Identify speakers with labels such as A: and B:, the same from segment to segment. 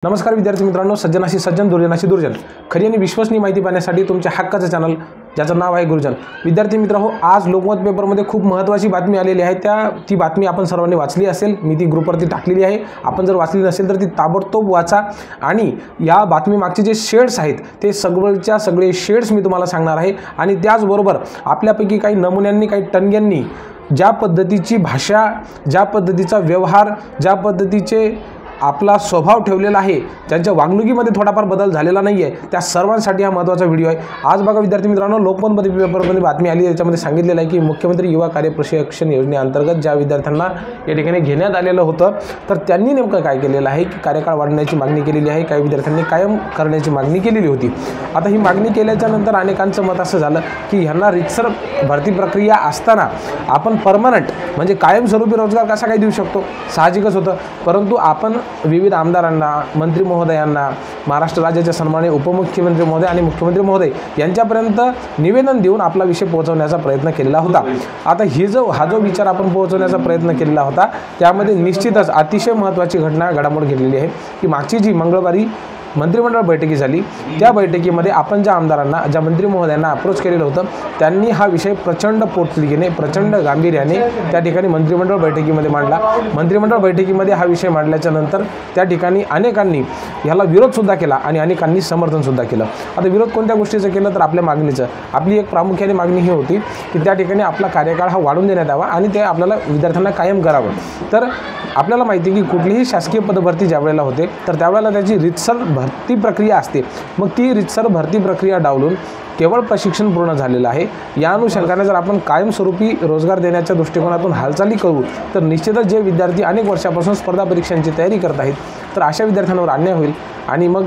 A: नमस्कार विद्यार्थी मित्रांनो, सज्जनाशी सज्जन दुर्जनाशी दुर्जन खरी आणि विश्वसनीय माहिती पाहण्यासाठी तुमच्या हक्काचं चॅनल ज्याचं नाव आहे गुरुजन. विद्यार्थी मित्रहो, आज लोकमत पेपरमध्ये खूप महत्त्वाची बातमी आलेली आहे. ती बातमी आपण सर्वांनी वाचली असेल. मी ती ग्रुपवरती टाकलेली आहे. आपण जर वाचली नसेल तर ती ताबडतोब वाचा. आणि या बातमीमागचे जे शेड्स आहेत ते सगळे शेड्स मी तुम्हाला सांगणार आहे. आणि त्याचबरोबर आपल्यापैकी काही नमुन्यांनी, काही टणग्यांनी ज्या पद्धतीची भाषा, ज्या पद्धतीचा व्यवहार, ज्या पद्धतीचे आपला स्वभाव ठेवलेला आहे, त्यांच्या वागणुकीमध्ये थोडाफार बदल झालेला नाही आहे, त्या सर्वांसाठी हा महत्त्वाचा व्हिडिओ आहे. आज बघा विद्यार्थी मित्रांनो, लोकमत पेपरमध्ये बातमी आली. त्याच्यामध्ये सांगितलेलं आहे की मुख्यमंत्री युवा कार्य प्रशिक्षण योजनेअंतर्गत ज्या विद्यार्थ्यांना या ठिकाणी घेण्यात आलेलं होतं, तर त्यांनी नेमकं काय केलेलं आहे की कार्यकाळ वाढवण्याची मागणी केलेली आहे. काही विद्यार्थ्यांनी कायम करण्याची मागणी केलेली होती. आता ही मागणी केल्याच्या नंतर अनेकांचं मत असं झालं की ह्यांना रितसर भरती प्रक्रिया असताना आपण परमनंट म्हणजे कायमस्वरूपी रोजगार कसा काय देऊ शकतो, साहजिकच होतं. परंतु आपण विविध आमदारांना, मंत्री महोदयांना, महाराष्ट्र राज्याचे सन्माननीय उपमुख्यमंत्री महोदय आणि मुख्यमंत्री महोदय यांच्यापर्यंत निवेदन देऊन आपला विषय पोहोचवण्याचा प्रयत्न केलेला होता. आता हा जो विचार आपण पोहोचवण्याचा प्रयत्न केलेला होता, त्यामध्ये निश्चितच अतिशय महत्त्वाची घडामोड घडलेली आहे की मागची जी मंगळवारी मंत्रिमंडळ बैठकी झाली, त्या बैठकीमध्ये आपण ज्या आमदारांना, ज्या मंत्री महोदयांना अप्रोच केलेलं होतं, त्यांनी हा विषय प्रचंड पोटतिडकीने, प्रचंड गांभीर्याने त्या ठिकाणी मंत्रिमंडळ बैठकीमध्ये मांडला. मंत्रिमंडळ बैठकीमध्ये हा विषय मांडल्याच्या नंतर त्या ठिकाणी अनेकांनी ह्याला विरोधसुद्धा केला आणि अनेकांनी समर्थनसुद्धा केलं. आता विरोध कोणत्या गोष्टीचं केलं तर आपल्या मागणीचं. आपली एक प्रामुख्याने मागणी ही होती की त्या ठिकाणी आपला कार्यकाळ हा वाढवून देण्यात यावा आणि ते आपल्याला विद्यार्थ्यांना कायम करावं. तर आपल्याला माहिती आहे की कुठलीही शासकीय पदभरती ज्यावेळेला होते तर त्यावेळेला त्याची रितसर भरती प्रक्रिया असते. मग ती रितसर भरती प्रक्रिया डावलून केवळ प्रशिक्षण पूर्ण झालेलं आहे. या अनुषंगाने जर आपण कायमस्वरूपी रोजगार देण्याच्या दृष्टिकोनातून हालचाली करू तर निश्चितच जे विद्यार्थी अनेक वर्षापासून स्पर्धा परीक्षांची तयारी करत आहेत तर अशा विद्यार्थ्यांवर अन्याय होईल आणि मग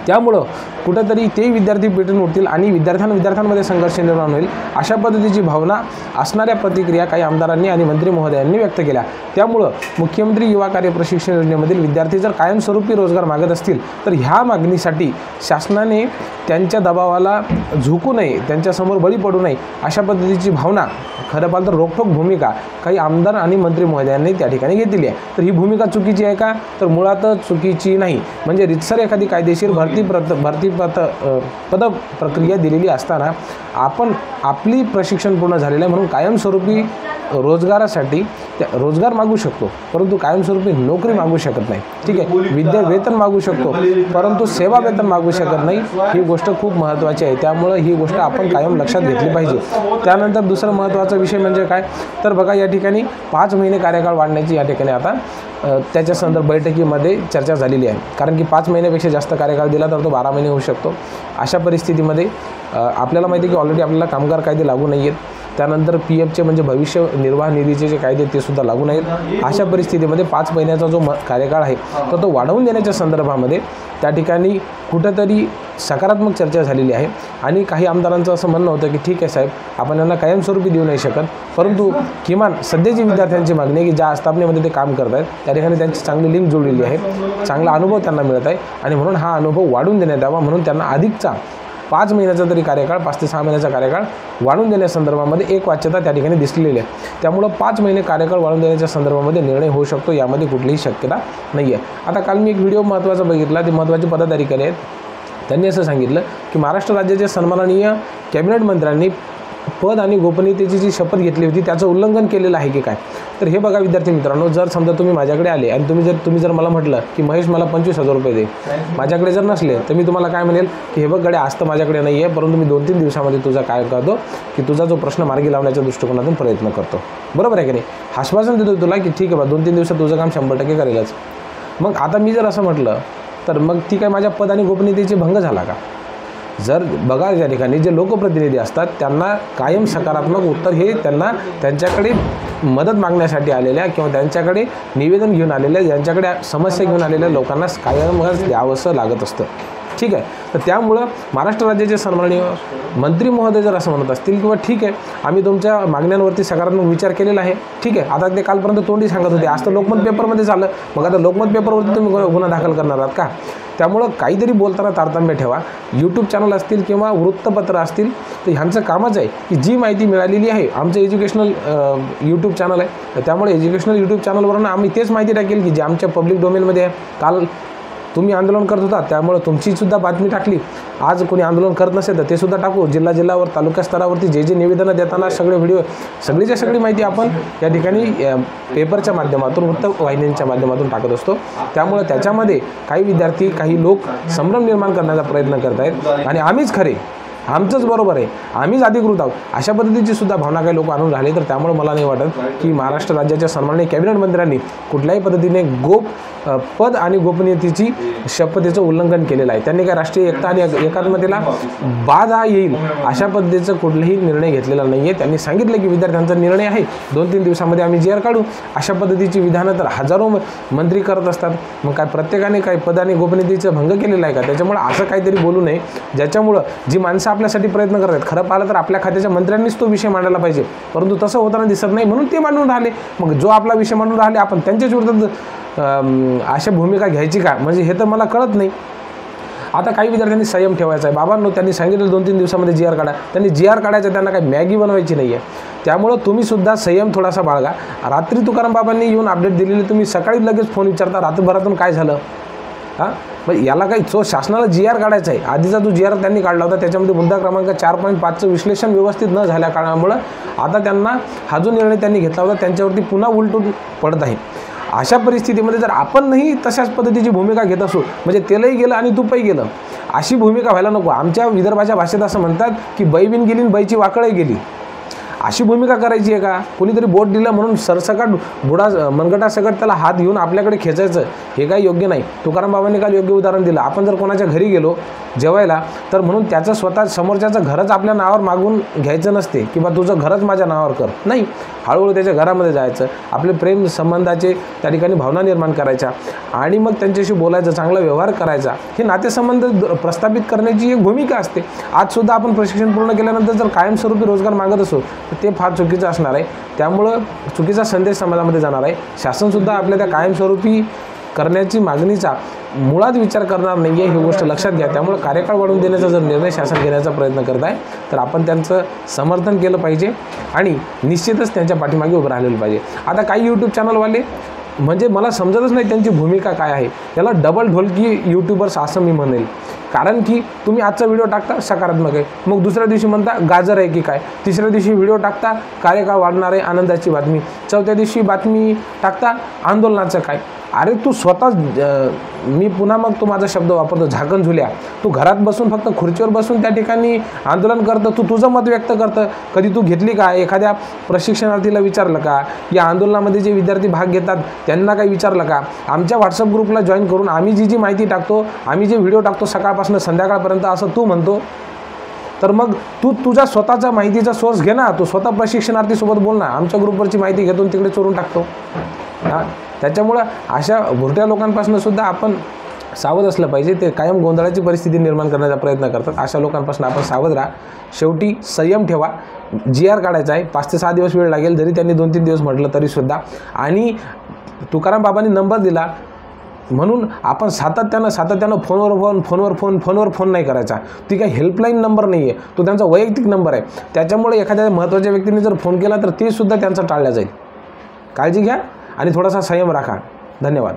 A: त्यामुळं कुठंतरी ते विद्यार्थी पेटून उठतील आणि विद्यार्थ्यांमध्ये संघर्ष निर्माण होईल. अशा पद्धतीची भावना असणाऱ्या प्रतिक्रिया काही आमदारांनी आणि मंत्री महोदयांनी व्यक्त केल्या. त्यामुळं मुख्यमंत्री युवा कार्य प्रशिक्षण योजनेमधील विद्यार्थी जर कायमस्वरूपी रोजगार मागत असतील तर ह्या मागणीसाठी शासनाने त्यांच्या दबावाला झुकू नये, त्यांच्यासमोर बळी पडू नये, अशा पद्धतीची भावना, खरं पाहिलं तर रोखठोक भूमिका काही आमदार आणि मंत्री महोदयांनी त्या ठिकाणी घेतलेली आहे. तर ही भूमिका चुकीची आहे का तर मुळातच चुकीची नाही. म्हणजे रितसर एखादी कायदेशीर पद प्रक्रिया दिलेली असताना आपण आपली प्रशिक्षण पूर्ण झालेलं आहे म्हणून कायमस्वरूपी रोजगारासाठी रोजगार मागू शकतो, परंतु कायमस्वरूपी नोकरी मागू शकत नाही. ठीक आहे, वेतन मागू शकतो परंतु सेवा वेतन मागू शकत नाही. ही गोष्ट खूप महत्त्वाची आहे. त्यामुळं ही गोष्ट आपण कायम लक्षात घेतली पाहिजे. त्यानंतर दुसरा महत्त्वाचा विषय म्हणजे काय तर बघा, या ठिकाणी 5 महिने कार्यकाळ वाढण्याची या ठिकाणी आता त्याच्या संदर्भ बैठकीमध्ये चर्चा झालेली आहे. कारण की 5 महिन्यापेक्षा जास्त कार्यकाळ दिला तर तो 12 महिने होऊ शकतो. अशा परिस्थितीमध्ये आपल्याला माहिती आहे की ऑलरेडी आपल्याला कामगार कायदे लागू नाही आहेत. त्यानंतर PFचे म्हणजे भविष्य निर्वाह निधीचे जे कायदे ते सुद्धा लागू नाहीत. अशा परिस्थितीमध्ये 5 महिन्याचा जो कार्यकाळ आहे तर तो वाढवून देण्याच्या संदर्भामध्ये त्या ठिकाणी कुठंतरी सकारात्मक चर्चा झालेली आहे. आणि काही आमदारांचं असं म्हणणं होतं की ठीक आहे साहेब, आपण यांना कायमस्वरूपी देऊ नाही शकत, परंतु किमान सध्याची विद्यार्थ्यांची मागणी आहे की ज्या आस्थापनेमध्ये ते काम करत आहेत त्या ठिकाणी त्यांची चांगली लिंक जोडलेली आहे, चांगला अनुभव त्यांना मिळत आहे आणि म्हणून हा अनुभव वाढून देण्यात यावा. म्हणून त्यांना अधिकचा 5 महिन्याचा तरी कार्यकाळ, 5 ते 6 महिन्याचा कार्यकाळ वाढवून देण्यासंदर्भामध्ये एक वाच्यता त्या ठिकाणी दिसलेली आहे. त्यामुळं 5 महिने कार्यकाळ वाढवून देण्याच्या संदर्भामध्ये निर्णय होऊ शकतो, यामध्ये कुठलीही शक्यता नाही आहे. आता काल मी एक व्हिडिओ महत्त्वाचा बघितला. ते महत्त्वाचे पदाधिकारी आहेत, त्यांनी असं सांगितलं की महाराष्ट्र राज्याचे सन्माननीय कॅबिनेट मंत्र्यांनी पद आणि गोपनीयतेची जी शपथ घेतली होती त्याचं उल्लंघन केलेलं आहे की काय. तर हे बघा विद्यार्थी मित्रांनो, जर समजा तुम्ही माझ्याकडे आले आणि तुम्ही जर मला म्हटलं की महेश मला 25,000 रुपये दे, माझ्याकडे जर नसले तर मी तुम्हाला काय म्हणेल की हे बघ गड्या, आज तर माझ्याकडे नाही आहे, परंतु मी 2-3 दिवसामध्ये तुझा काय करतो की तुझा जो प्रश्न मार्गी लावण्याच्या दृष्टिकोनातून प्रयत्न करतो. बरोबर आहे की नाही. आश्वासन देतो तुला की ठीक आहे बा, 2-3 दिवसात तुझं काम 100% करेलच. मग आता मी जर असं म्हटलं तर मग ती काय माझ्या पद आणि गोपनीयतेची भंग झाला का. जर बघा या ठिकाणी जे लोकप्रतिनिधी असतात त्यांना कायम सकारात्मक उत्तर हे त्यांच्याकडे मदत मागण्यासाठी आलेल्या किंवा त्यांच्याकडे निवेदन घेऊन आलेल्या, ज्यांच्याकडे समस्या घेऊन आलेल्या लोकांना कायमच द्यावंसं लागत असतं. ठीक आहे, तर त्यामुळं महाराष्ट्र राज्याचे सन्माननीय मंत्री महोदय जर असं म्हणत असतील किंवा ठीक आहे आम्ही तुमच्या मागण्यांवरती सकारात्मक विचार केलेला आहे, ठीक आहे, आता ते कालपर्यंत तोंडी सांगत होते, आज तर लोकमत पेपरमध्ये झालं, मग आता लोकमत पेपरवरती तुम्ही गुन्हा दाखल करणार आहात का. त्यामुळं काहीतरी बोलताना तारतम्य ठेवा. यूट्यूब चॅनल असतील किंवा वृत्तपत्र असतील तर ह्यांचं कामच आहे की जी माहिती मिळालेली आहे, आमचं एज्युकेशनल यूट्यूब चॅनल आहे, त्यामुळे एज्युकेशनल यूट्यूब चॅनलवरून आम्ही तेच माहिती टाकेल की जे आमच्या पब्लिक डोमेनमध्ये आहे. काल तुम्ही आंदोलन करत होता त्यामुळे तुमचीसुद्धा बातमी टाकली. आज कोणी आंदोलन करत नसेल तर ते सुद्धा टाकू. जिल्ह्यावर तालुका स्तरावरती जे निवेदनं देताना सगळे व्हिडिओ सगळीच्या सगळी माहिती आपण या ठिकाणी पेपरच्या माध्यमातून वृत्तवाहिन्यांच्या माध्यमातून टाकत असतो. त्यामुळे त्याच्यामध्ये काही विद्यार्थी काही लोक संभ्रम निर्माण करण्याचा प्रयत्न करत आहेत आणि आम्हीच खरे, आमचंच बरोबर आहे, आम्हीच अधिकृत आहोत अशा पद्धतीची सुद्धा भावना काही लोक आणून राहिले. तर त्यामुळे मला नाही वाटत की महाराष्ट्र राज्याच्या सन्माननीय कॅबिनेट मंत्र्यांनी कुठल्याही पद्धतीने पद आणि गोपनीयतेची शपथेचं उल्लंघन केलेलं आहे. त्यांनी काय राष्ट्रीय एकता आणि एकात्मतेला बाधा येईल अशा पद्धतीचं कुठलाही निर्णय घेतलेला नाही आहे. त्यांनी सांगितलं की विद्यार्थ्यांचा निर्णय आहे, 2-3 दिवसामध्ये आम्ही GR काढू. अशा पद्धतीची विधानं तर हजारो मंत्री करत असतात. मग काय प्रत्येकाने काही पद आणि गोपनीयतेचा भंग केलेला आहे का? त्याच्यामुळे असं काहीतरी बोलू नये ज्याच्यामुळं जी माणसं आपल्यासाठी प्रयत्न करत आहेत, खरं पाहिलं तर आपल्या खात्याच्या मंत्र्यांनीच तो विषय मांडायला पाहिजे, परंतु तसं होताना दिसत नाही म्हणून ते मांडून राहिले. मग जो आपला विषय मांडून राहिले आपण त्यांच्याच विरुद्ध अशा भूमिका घ्यायची का? म्हणजे हे तर मला कळत नाही. आता काही विद्यार्थ्यांनी संयम ठेवायचा आहे. बाबांनो त्यांनी सांगितलं 2-3 दिवसामध्ये GR काढा. त्यांनी GR काढायचं, त्यांना काही मॅगी बनवायची नाही आहे. त्यामुळं तुम्हीसुद्धा संयम थोडासा बाळगा. रात्री तुकाराम बाबांनी येऊन अपडेट दिलेली, तुम्ही सकाळी लगेच फोन विचारता रात्रभरातून काय झालं. मग याला काही शासनाला GR काढायचा आहे. आधीचा जो GR त्यांनी काढला होता त्याच्यामध्ये मुद्दा क्रमांक 4.5चं विश्लेषण व्यवस्थित न झाल्या कारणामुळं आता त्यांना हा जो निर्णय त्यांनी घेतला होता त्यांच्यावरती पुन्हा उलटून पडत आहे. अशा परिस्थितीमध्ये जर आपण नाही तशाच पद्धतीची भूमिका घेत असू म्हणजे तेलही गेलं आणि तुपही गेलं अशी भूमिका व्हायला नको. आमच्या विदर्भाच्या भाषेत असं म्हणतात की बै बिन गेली बैची वाकळही गेली. अशी भूमिका करायची आहे का? कोणीतरी बोट दिलं म्हणून सरसकट मनगटासकट त्याला हात घेऊन आपल्याकडे खेचायचं हे काही योग्य नाही. तुकाराम बाबांनी काल योग्य उदाहरण दिलं. आपण जर कोणाच्या घरी गेलो जेवायला तर म्हणून त्याचं स्वतः समोरच्याचं घरच आपल्या नावावर मागून घ्यायचं नसते किंवा तुझं घरच माझ्या नावावर कर, नाही. हळूहळू त्याच्या घरामध्ये जायचं, आपले प्रेम संबंधाचे त्या ठिकाणी भावना निर्माण करायच्या आणि मग त्यांच्याशी बोलायचं, चांगला व्यवहार करायचा. हे नातेसंबंध प्रस्थापित करण्याची एक भूमिका असते. आजसुद्धा आपण प्रशिक्षण पूर्ण केल्यानंतर जर कायमस्वरूपी रोजगार मागत असो तर ते फार चुकीचं असणार आहे. त्यामुळं चुकीचा संदेश समाजामध्ये जाणार आहे. शासनसुद्धा आपल्या त्या कायमस्वरूपी करण्याची मागणीचा मुळात विचार करणार नाही आहे, ही गोष्ट लक्षात घ्या. त्यामुळे कार्यकाळ वाढवून देण्याचा जर निर्णय शासन घेण्याचा प्रयत्न करत आहे तर आपण त्यांचं समर्थन केलं पाहिजे आणि निश्चितच त्यांच्या पाठीमागे उभं राहिलेलं पाहिजे. आता काही यूट्यूब चॅनलवाले म्हणजे मला समजतच नाही त्यांची भूमिका काय आहे. त्याला डबल ढोलकी यूट्यूबर्स असं मी म्हणेल. कारण की तुम्ही आजचा व्हिडिओ टाकता सकारात्मक आहे, मग दुसऱ्या दिवशी म्हणता गाजर आहे की काय, तिसऱ्या दिवशी व्हिडिओ टाकता कार्यकाळ वाढणार आहे आनंदाची बातमी, चौथ्या दिवशी बातमी टाकता आंदोलनाचं काय. अरे तू स्वतः मी पुन्हा मग तू माझा शब्द वापरतो झाकण झुल्या. तू घरात बसून फक्त खुर्चीवर बसून त्या ठिकाणी आंदोलन करतं, तू तुझं मत व्यक्त करतं. कधी तू घेतली का? एखाद्या प्रशिक्षणार्थीला विचारलं का? या आंदोलनामध्ये जे विद्यार्थी भाग घेतात त्यांना काही विचारलं का? आमच्या व्हॉट्सअप ग्रुपला जॉईन करून आम्ही जी माहिती टाकतो, आम्ही जे व्हिडिओ टाकतो सकाळपासून संध्याकाळपर्यंत असं तू म्हणतो, तर मग तू तुझा स्वतःचा माहितीचा सोर्स घे ना. तू स्वतः प्रशिक्षणार्थीसोबत बोल ना. आमच्या ग्रुपवरची माहिती घेतो तिकडे चोरून टाकतो. त्याच्यामुळं अशा भुरट्या लोकांपासून सुद्धा आपण सावध असलं पाहिजे. ते कायम गोंधळाची परिस्थिती निर्माण करण्याचा प्रयत्न करतात. अशा लोकांपासून आपण सावध राहा. शेवटी संयम ठेवा. GR काढायचा आहे, 5 ते 6 दिवस वेळ लागेल, जरी त्यांनी 2-3 दिवस म्हटलं तरीसुद्धा. आणि तुकाराम बाबांनी नंबर दिला म्हणून आपण सातत्यानं फोनवर फोन नाही करायचा. ती काही हेल्पलाईन नंबर नाही आहे, तो त्यांचा वैयक्तिक नंबर आहे. त्याच्यामुळे एखाद्या महत्त्वाच्या व्यक्तीने जर फोन केला तर ते सुद्धा त्यांचा टाळला जाईल. काळजी घ्या आणि थोडासा संयम राखा. धन्यवाद.